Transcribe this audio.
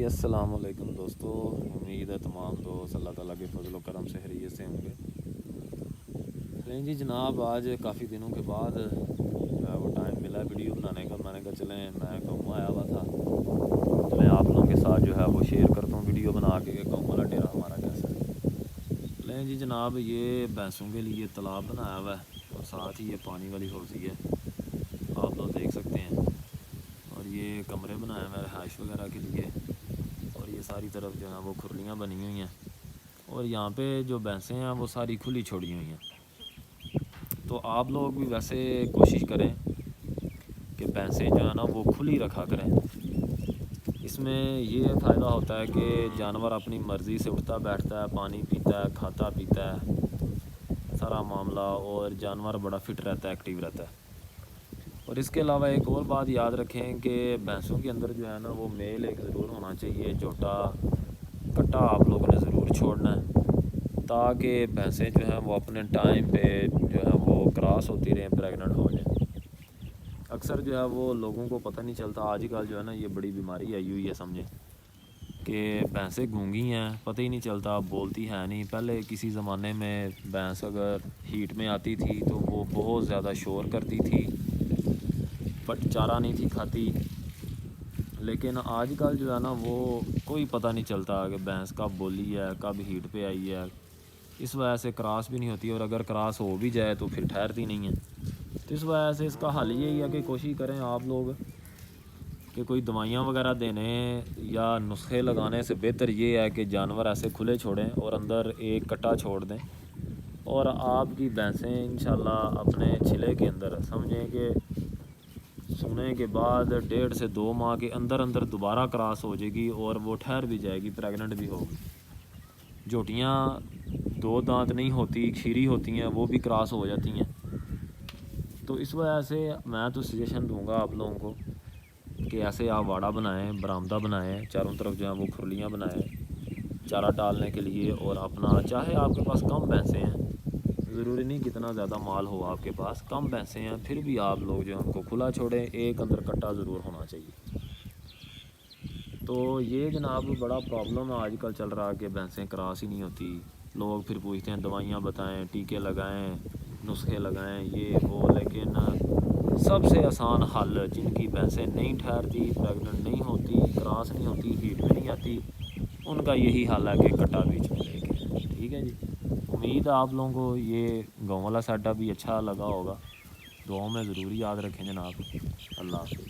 अस्सलाम वालेकुम दोस्तों। उम्मीद है तमाम दोस्त अल्लाह ताला के फजल करम से खैरियत से होंगे। जी जनाब, आज काफ़ी दिनों के बाद जो है वो टाइम मिला वीडियो बनाने का। मैंने कहा चलें, मैं गाँव आया हुआ था, चलें आप लोगों के साथ जो है वो शेयर करता हूँ वीडियो बना के गाँव वाला डेरा हमारा कैसा है। जी जनाब, ये भैंसों के लिए तालाब बनाया हुआ है और साथ ही ये पानी वाली हौज़ी है, आप लोग देख सकते हैं। और ये कमरे बनाए हुए हैं रहाइश वगैरह के लिए, और ये सारी तरफ जो है वो खुरलियाँ बनी हुई हैं, और यहाँ पे जो भैंसें हैं वो सारी खुली छोड़ी हुई हैं। तो आप लोग भी वैसे कोशिश करें कि भैंसें जो है ना वो खुली रखा करें। इसमें ये फ़ायदा होता है कि जानवर अपनी मर्ज़ी से उठता बैठता है, पानी पीता है, खाता पीता है, सारा मामला, और जानवर बड़ा फिट रहता है, एक्टिव रहता है। और इसके अलावा एक और बात याद रखें कि भैंसों के अंदर जो है ना वो मेल एक ज़रूर होना चाहिए, जोटा कट्टा आप लोगों ने ज़रूर छोड़ना है, ताकि भैंसें जो हैं वो अपने टाइम पे जो है वो क्रॉस होती रहें, प्रेग्नेंट हो जाएं। अक्सर जो है वो लोगों को पता नहीं चलता, आजकल जो है ना ये बड़ी बीमारी आई हुई है, समझें कि भैंसें गूंगी हैं, पता ही नहीं चलता, बोलती है नहीं। पहले किसी ज़माने में भैंस अगर हीट में आती थी तो वो बहुत ज़्यादा शोर करती थी, बट चारा नहीं थी खाती। लेकिन आजकल जो है ना वो कोई पता नहीं चलता कि भैंस कब बोली है, कब हीट पे आई है। इस वजह से क्रॉस भी नहीं होती, और अगर क्रॉस हो भी जाए तो फिर ठहरती नहीं है। तो इस वजह से इसका हल यही है कि कोशिश करें आप लोग कि कोई दवाइयाँ वगैरह देने या नुस्खे लगाने से बेहतर ये है कि जानवर ऐसे खुले छोड़ें और अंदर एक कट्टा छोड़ दें, और आपकी भैंसें इंशाल्लाह अपने छिले के अंदर, समझें कि सोने के बाद 1.5 से 2 माह के अंदर अंदर दोबारा क्रॉस हो जाएगी, और वो ठहर भी जाएगी, प्रेग्नेंट भी होगी। जोटियाँ 2 दांत नहीं होती, खीरी होती हैं, वो भी क्रॉस हो जाती हैं। तो इस वजह से मैं तो सजेशन दूंगा आप लोगों को कि ऐसे आप वाड़ा बनाएं, बरामदा बनाएं, चारों तरफ जो है वो खुरलियाँ बनाएं चारा डालने के लिए। और अपना चाहे आपके पास कम भैंसें हैं, ज़रूरी नहीं कितना ज़्यादा माल हो आपके पास, कम भैंसें हैं, फिर भी आप लोग जो है उनको खुला छोड़ें, एक अंदर कट्टा ज़रूर होना चाहिए। तो ये जनाब बड़ा प्रॉब्लम है आजकल चल रहा है कि भैंसें क्रॉस ही नहीं होती। लोग फिर पूछते हैं दवाइयाँ बताएं, टीके लगाएं, नुस्खे लगाएं, ये वो। लेकिन सबसे आसान हल, जिनकी भैंसें नहीं ठहरती, प्रेग्नेंट नहीं होती, क्रॉस नहीं होती, हीट में नहीं आती, उनका यही हल है कि कट्टा बीच में लेके। ठीक है जी, उम्मीद है आप लोगों को ये गाँव वाला सेटअप भी अच्छा लगा होगा। दुआओं में ज़रूर याद रखें जनाब। अल्लाह हाफ़िज़।